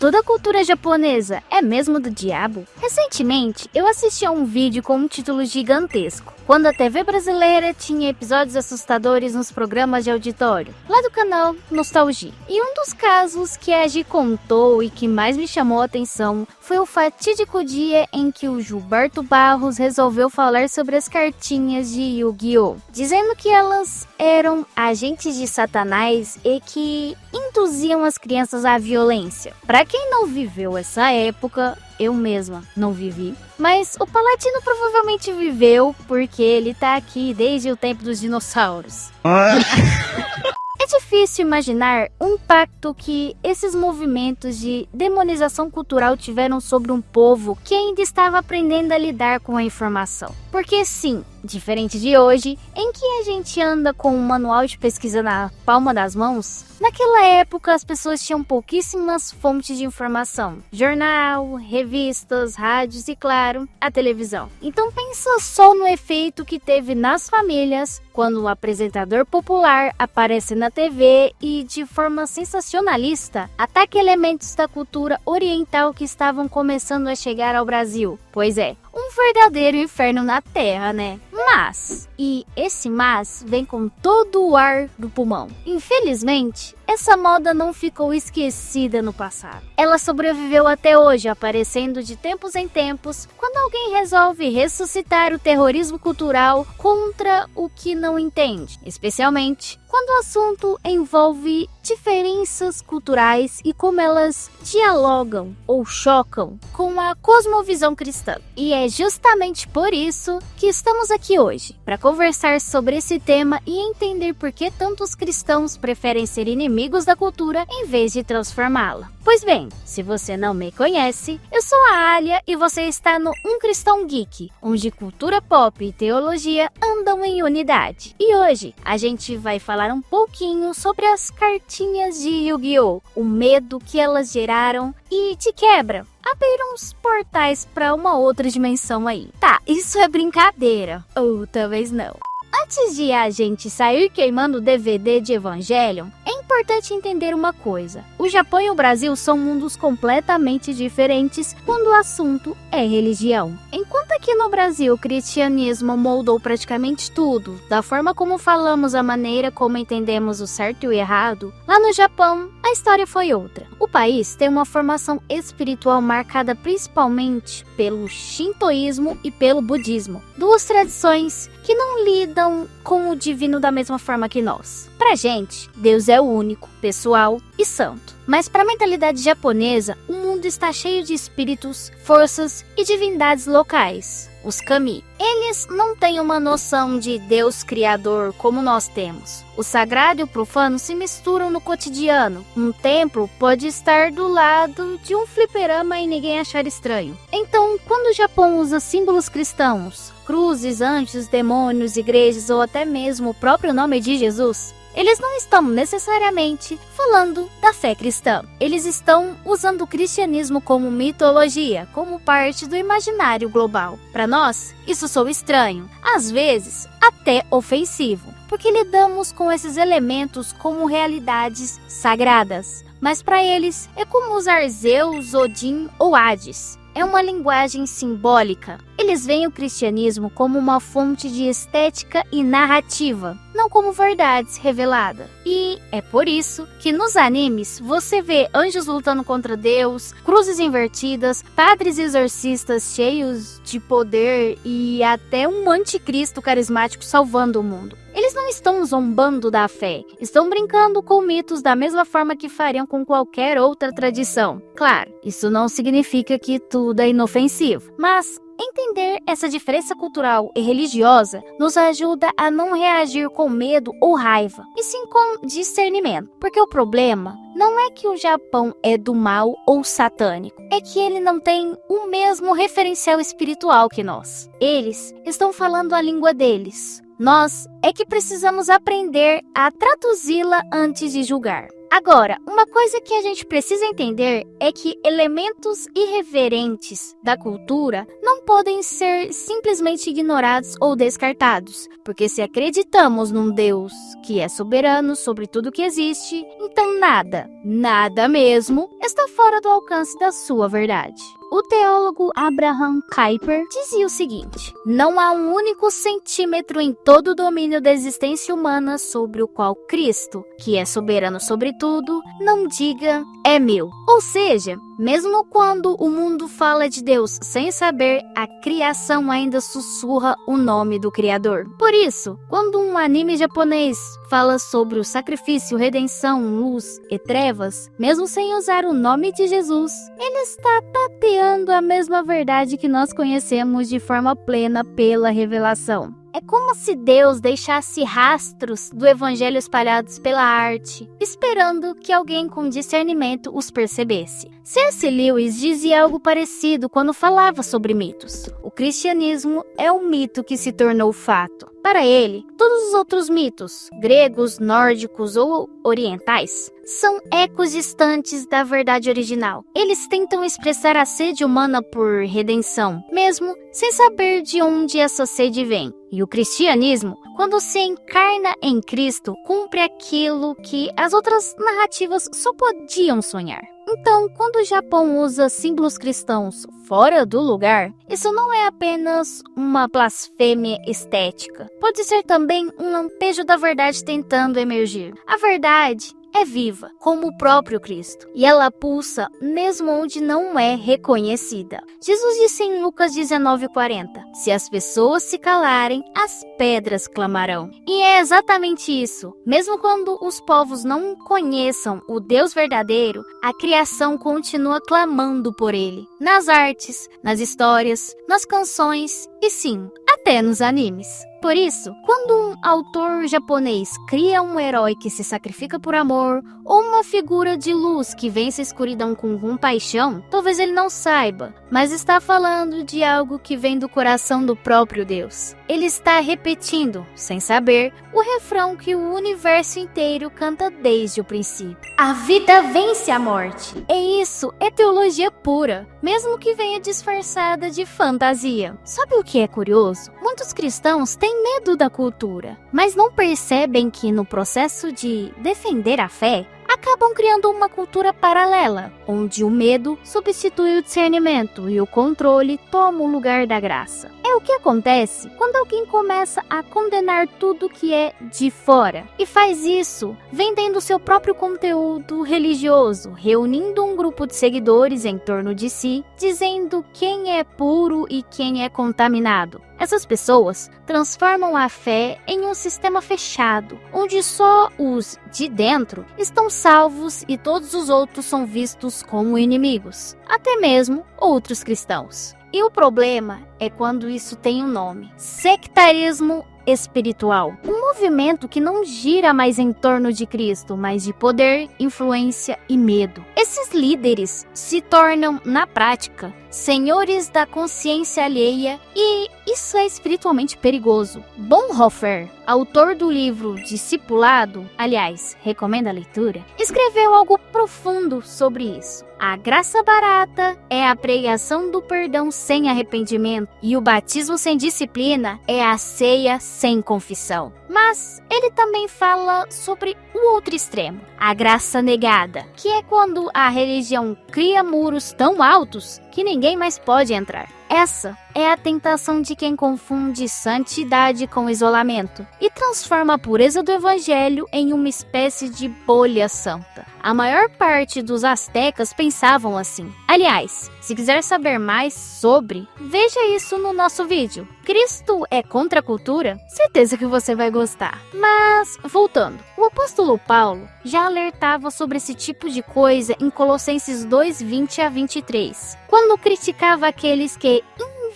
toda a cultura japonesa é mesmo do diabo? Recentemente, eu assisti a um vídeo com um título gigantesco, quando a TV brasileira tinha episódios assustadores nos programas de auditório, lá do canal Nostalgia. E um dos casos que a Gi contou e que mais me chamou a atenção foi o fatídico dia em que o Gilberto Barros resolveu falar sobre as cartinhas de Yu-Gi-Oh!, dizendo que elas eram agentes de Satanás e que induziam as crianças à violência. Para quem não viveu essa época, eu mesma não vivi, mas o Paladino provavelmente viveu porque ele tá aqui desde o tempo dos dinossauros. É difícil imaginar o impacto que esses movimentos de demonização cultural tiveram sobre um povo que ainda estava aprendendo a lidar com a informação. Porque sim, diferente de hoje, em que a gente anda com um manual de pesquisa na palma das mãos, naquela época as pessoas tinham pouquíssimas fontes de informação. Jornal, revistas, rádios e, claro, a televisão. Então pensa só no efeito que teve nas famílias quando o apresentador popular aparece na TV e, de forma sensacionalista, ataca elementos da cultura oriental que estavam começando a chegar ao Brasil. Pois é, um verdadeiro inferno na Terra, né? E esse vem com todo o ar do pulmão. Infelizmente, essa moda não ficou esquecida no passado. Ela sobreviveu até hoje, aparecendo de tempos em tempos, quando alguém resolve ressuscitar o terrorismo cultural contra o que não entende, especialmente quando o assunto envolve diferenças culturais e como elas dialogam ou chocam com a cosmovisão cristã. E é justamente por isso que estamos aqui hoje, para conversar sobre esse tema e entender por que tantos cristãos preferem ser inimigos da cultura em vez de transformá-la. Pois bem, se você não me conhece, eu sou a Alia e você está no Um Cristão Geek, onde cultura pop e teologia andam em unidade. E hoje a gente vai falar um pouquinho sobre as cartinhas de Yu-Gi-Oh!, o medo que elas geraram e, de quebra, abriram uns portais para uma outra dimensão aí. Tá, isso é brincadeira, ou talvez não. Antes de a gente sair queimando o DVD de Evangelion, é importante entender uma coisa. O Japão e o Brasil são mundos completamente diferentes quando o assunto é religião. Enquanto aqui no Brasil o cristianismo moldou praticamente tudo, da forma como falamos, a maneira como entendemos o certo e o errado, lá no Japão a história foi outra. O país tem uma formação espiritual marcada principalmente pelo shintoísmo e pelo budismo, duas tradições que não lidam com o divino da mesma forma que nós. Pra gente, Deus é o único, pessoal e santo. Mas para a mentalidade japonesa, o mundo está cheio de espíritos, forças e divindades locais, os kami. Eles não têm uma noção de Deus criador como nós temos. O sagrado e o profano se misturam no cotidiano. Um templo pode estar do lado de um fliperama e ninguém achar estranho. Então, quando o Japão usa símbolos cristãos, cruzes, anjos, demônios, igrejas ou até mesmo o próprio nome de Jesus, eles não estão necessariamente falando da fé cristã. Eles estão usando o cristianismo como mitologia, como parte do imaginário global. Para nós, isso soa estranho, às vezes até ofensivo, porque lidamos com esses elementos como realidades sagradas. Mas para eles, é como usar Zeus, Odin ou Hades. É uma linguagem simbólica. Eles veem o cristianismo como uma fonte de estética e narrativa, não como verdades reveladas. E é por isso que nos animes você vê anjos lutando contra Deus, cruzes invertidas, padres exorcistas cheios de poder e até um anticristo carismático salvando o mundo. Eles não estão zombando da fé, estão brincando com mitos da mesma forma que fariam com qualquer outra tradição. Claro, isso não significa que tudo é inofensivo, mas entender essa diferença cultural e religiosa nos ajuda a não reagir com medo ou raiva, e sim com discernimento. Porque o problema não é que o Japão é do mal ou satânico, é que ele não tem o mesmo referencial espiritual que nós. Eles estão falando a língua deles. Nós é que precisamos aprender a traduzi-la antes de julgar. Agora, uma coisa que a gente precisa entender é que elementos irreverentes da cultura não podem ser simplesmente ignorados ou descartados, porque se acreditamos num Deus que é soberano sobre tudo que existe, então nada mesmo, está fora do alcance da sua verdade. O teólogo Abraham Kuyper dizia o seguinte: não há um único centímetro em todo o domínio da existência humana sobre o qual Cristo, que é soberano sobre tudo, não diga é meu. Ou seja, mesmo quando o mundo fala de Deus sem saber, a criação ainda sussurra o nome do Criador. Por isso, quando um anime japonês fala sobre o sacrifício, redenção, luz e trevas, mesmo sem usar o nome de Jesus, ele está tateando a mesma verdade que nós conhecemos de forma plena pela revelação. É como se Deus deixasse rastros do evangelho espalhados pela arte, esperando que alguém com discernimento os percebesse. C.S. Lewis dizia algo parecido quando falava sobre mitos. O cristianismo é um mito que se tornou fato. Para ele, todos os outros mitos, gregos, nórdicos ou orientais, são ecos distantes da verdade original. Eles tentam expressar a sede humana por redenção, mesmo sem saber de onde essa sede vem. E o cristianismo, quando se encarna em Cristo, cumpre aquilo que as outras narrativas só podiam sonhar. Então, quando o Japão usa símbolos cristãos fora do lugar, isso não é apenas uma blasfêmia estética. Pode ser também um lampejo da verdade tentando emergir. A verdade é viva, como o próprio Cristo, e ela pulsa mesmo onde não é reconhecida. Jesus disse em Lucas 19:40, se as pessoas se calarem, as pedras clamarão. E é exatamente isso. Mesmo quando os povos não conheçam o Deus verdadeiro, a criação continua clamando por ele. Nas artes, nas histórias, nas canções e sim, até nos animes. Por isso, quando um autor japonês cria um herói que se sacrifica por amor, ou uma figura de luz que vence a escuridão com compaixão, talvez ele não saiba, mas está falando de algo que vem do coração do próprio Deus. Ele está repetindo, sem saber, o refrão que o universo inteiro canta desde o princípio. A vida vence a morte. E isso é teologia pura, mesmo que venha disfarçada de fantasia. Sabe o que é curioso? Muitos cristãos têm medo da cultura, mas não percebem que no processo de defender a fé, acabam criando uma cultura paralela, onde o medo substitui o discernimento e o controle toma o lugar da graça. É o que acontece quando alguém começa a condenar tudo que é de fora, e faz isso vendendo seu próprio conteúdo religioso, reunindo um grupo de seguidores em torno de si, dizendo quem é puro e quem é contaminado. Essas pessoas transformam a fé em um sistema fechado, onde só os de dentro estão salvos e todos os outros são vistos como inimigos, até mesmo outros cristãos. E o problema é quando isso tem um nome: sectarismo espiritual. Um movimento que não gira mais em torno de Cristo, mas de poder, influência e medo. Esses líderes se tornam, na prática, senhores da consciência alheia, e isso é espiritualmente perigoso. Bonhoeffer, autor do livro Discipulado, aliás, recomendo a leitura, escreveu algo profundo sobre isso. A graça barata é a pregação do perdão sem arrependimento, e o batismo sem disciplina é a ceia sem confissão. Mas ele também fala sobre o outro extremo, a graça negada, que é quando a religião cria muros tão altos que ninguém mais pode entrar. Essa é a tentação de quem confunde santidade com isolamento e transforma a pureza do evangelho em uma espécie de bolha santa. A maior parte dos astecas pensavam assim. Aliás, se quiser saber mais sobre, veja isso no nosso vídeo. Cristo é contra a cultura? Certeza que você vai gostar. Mas, voltando, o apóstolo Paulo já alertava sobre esse tipo de coisa em Colossenses 2:20-23, quando criticava aqueles que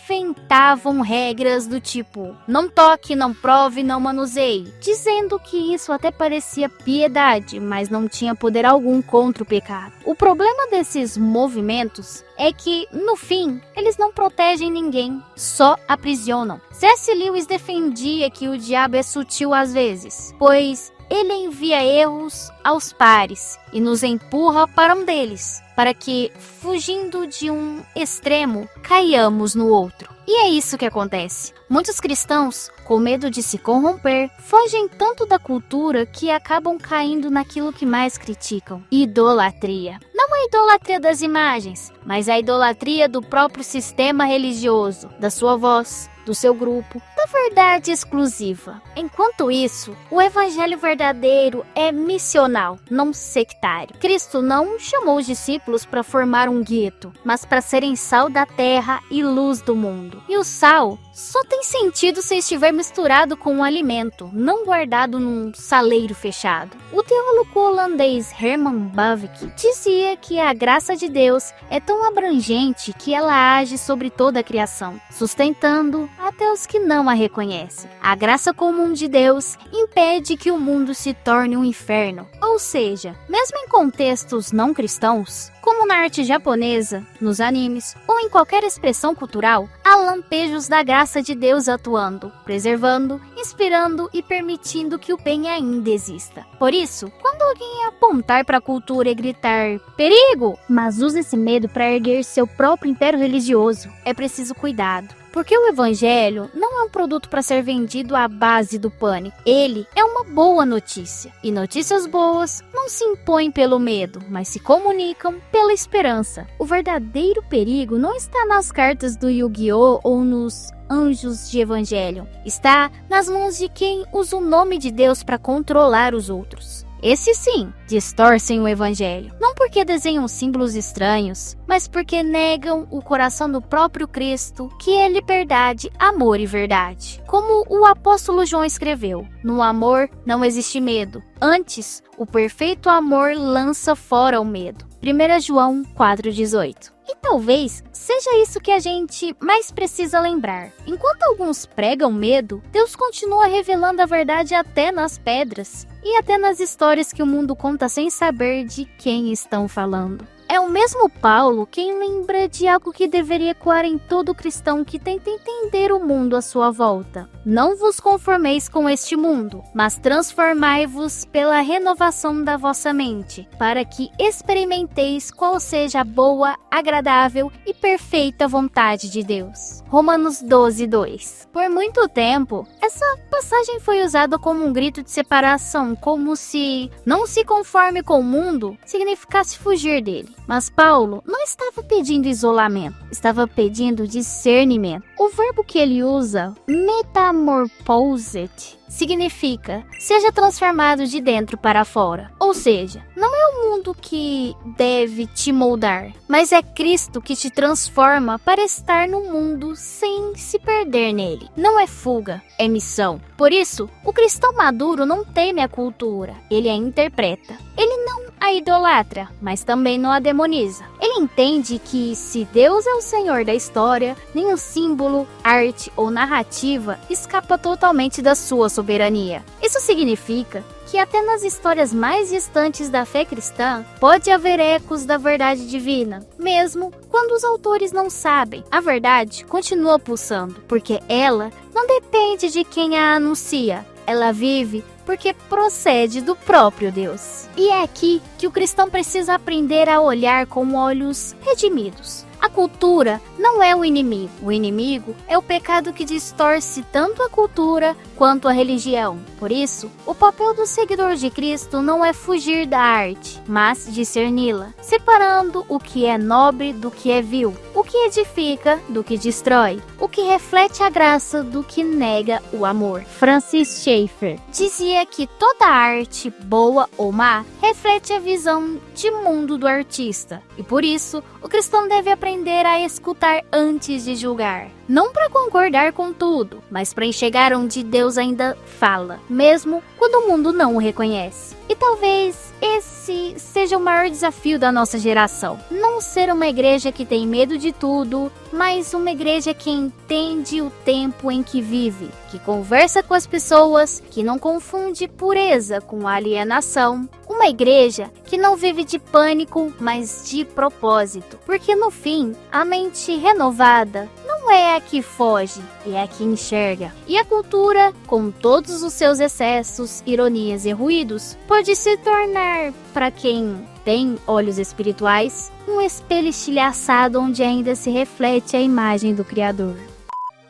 inventavam regras do tipo: não toque, não prove, não manuseie, dizendo que isso até parecia piedade, mas não tinha poder algum contra o pecado. O problema desses movimentos é que, no fim, eles não protegem ninguém, só aprisionam. C.S. Lewis defendia que o diabo é sutil às vezes, pois ele envia erros aos pares e nos empurra para um deles, para que, fugindo de um extremo, caiamos no outro. E é isso que acontece. Muitos cristãos, com medo de se corromper, fogem tanto da cultura que acabam caindo naquilo que mais criticam: idolatria. Não a idolatria das imagens, mas a idolatria do próprio sistema religioso, da sua voz, do seu grupo, da verdade exclusiva. Enquanto isso, o evangelho verdadeiro é missional, não sectário. Cristo não chamou os discípulos para formar um gueto, mas para serem sal da terra e luz do mundo. E o sal só tem sentido se estiver misturado com um alimento, não guardado num saleiro fechado. O teólogo holandês Herman Bavinck dizia que a graça de Deus é tão abrangente que ela age sobre toda a criação, sustentando até os que não a reconhecem. A graça comum de Deus impede que o mundo se torne um inferno. Ou seja, mesmo em contextos não cristãos, como na arte japonesa, nos animes ou em qualquer expressão cultural, há lampejos da graça de Deus atuando, preservando, inspirando e permitindo que o bem ainda exista. Por isso, quando alguém apontar para a cultura e gritar "perigo", mas usa esse medo para erguer seu próprio império religioso, é preciso cuidado. Porque o evangelho não é um produto para ser vendido à base do pânico. Ele é uma boa notícia. E notícias boas não se impõem pelo medo, mas se comunicam pela esperança. O verdadeiro perigo não está nas cartas do Yu-Gi-Oh! Ou nos anjos de evangelho. Está nas mãos de quem usa o nome de Deus para controlar os outros. Esses sim, distorcem o evangelho. Não porque desenham símbolos estranhos, mas porque negam o coração do próprio Cristo, que é liberdade, amor e verdade. Como o apóstolo João escreveu: no amor não existe medo. Antes, o perfeito amor lança fora o medo. 1 João 4,18. E talvez seja isso que a gente mais precisa lembrar. Enquanto alguns pregam medo, Deus continua revelando a verdade até nas pedras e até nas histórias que o mundo conta sem saber de quem estão falando. É o mesmo Paulo quem lembra de algo que deveria ecoar em todo cristão que tenta entender o mundo à sua volta. Não vos conformeis com este mundo, mas transformai-vos pela renovação da vossa mente, para que experimenteis qual seja a boa, agradável e perfeita vontade de Deus. Romanos 12:2. Por muito tempo, essa passagem foi usada como um grito de separação, como se não se conforme com o mundo significasse fugir dele. Mas Paulo não estava pedindo isolamento, estava pedindo discernimento. O verbo que ele usa, metamorphoset, significa seja transformado de dentro para fora. Ou seja, não é o mundo que deve te moldar, mas é Cristo que te transforma para estar no mundo sem se perder nele. Não é fuga, é missão. Por isso, o cristão maduro não teme a cultura, ele a interpreta. Ele não a idolatra, mas também não a demoniza. Ele entende que se Deus é o Senhor da história, nenhum símbolo, arte ou narrativa escapa totalmente da sua soberania. Isso significa que até nas histórias mais distantes da fé cristã pode haver ecos da verdade divina, mesmo quando os autores não sabem. A verdade continua pulsando, porque ela não depende de quem a anuncia. Ela vive porque procede do próprio Deus. E é aqui que o cristão precisa aprender a olhar com olhos redimidos. A cultura não é o inimigo. O inimigo é o pecado que distorce tanto a cultura quanto a religião. Por isso, o papel do seguidor de Cristo não é fugir da arte, mas discerni-la, separando o que é nobre do que é vil, o que edifica do que destrói, o que reflete a graça do que nega o amor. Francis Schaeffer dizia que toda arte, boa ou má, reflete a visão de mundo do artista. E por isso, o cristão deve aprender a escutar antes de julgar. não para concordar com tudo, mas para enxergar onde Deus ainda fala, mesmo quando o mundo não o reconhece. E talvez esse seja o maior desafio da nossa geração. Não ser uma igreja que tem medo de tudo, mas uma igreja que entende o tempo em que vive, que conversa com as pessoas, que não confunde pureza com alienação. Uma igreja que não vive de pânico, mas de propósito. Porque no fim, a mente renovada não é a que foge, é a que enxerga. E a cultura, com todos os seus excessos, ironias e ruídos, pode se tornar, para quem tem olhos espirituais, um espelho estilhaçado onde ainda se reflete a imagem do Criador.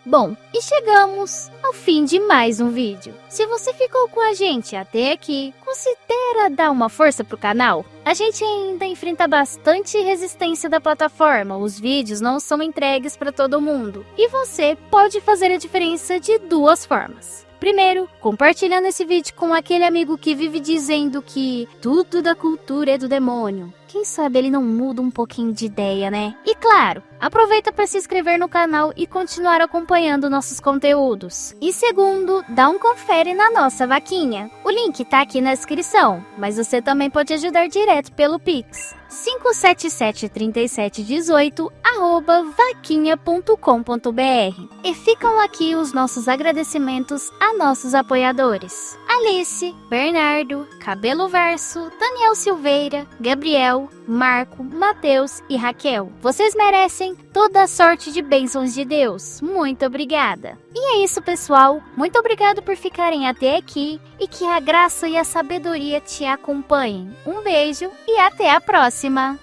Bom, e chegamos ao fim de mais um vídeo. Se você ficou com a gente até aqui, considera dar uma força pro canal. A gente ainda enfrenta bastante resistência da plataforma, os vídeos não são entregues para todo mundo. E você pode fazer a diferença de duas formas. Primeiro, compartilhando esse vídeo com aquele amigo que vive dizendo que tudo da cultura é do demônio. Quem sabe ele não muda um pouquinho de ideia, né? E claro, aproveita para se inscrever no canal e continuar acompanhando nossos conteúdos. E segundo, dá um confere na nossa vaquinha. O link tá aqui na descrição, mas você também pode ajudar direto pelo Pix. 5773718@vaquinha.com.br. E ficam aqui os nossos agradecimentos a nossos apoiadores: Alice, Bernardo, Cabelo Verso, Daniel Silveira, Gabriel, Marco, Matheus e Raquel. Vocês merecem toda a sorte de bênçãos de Deus. Muito obrigada. E é isso, pessoal. Muito obrigado por ficarem até aqui e que a graça e a sabedoria te acompanhem. Um beijo e até a próxima.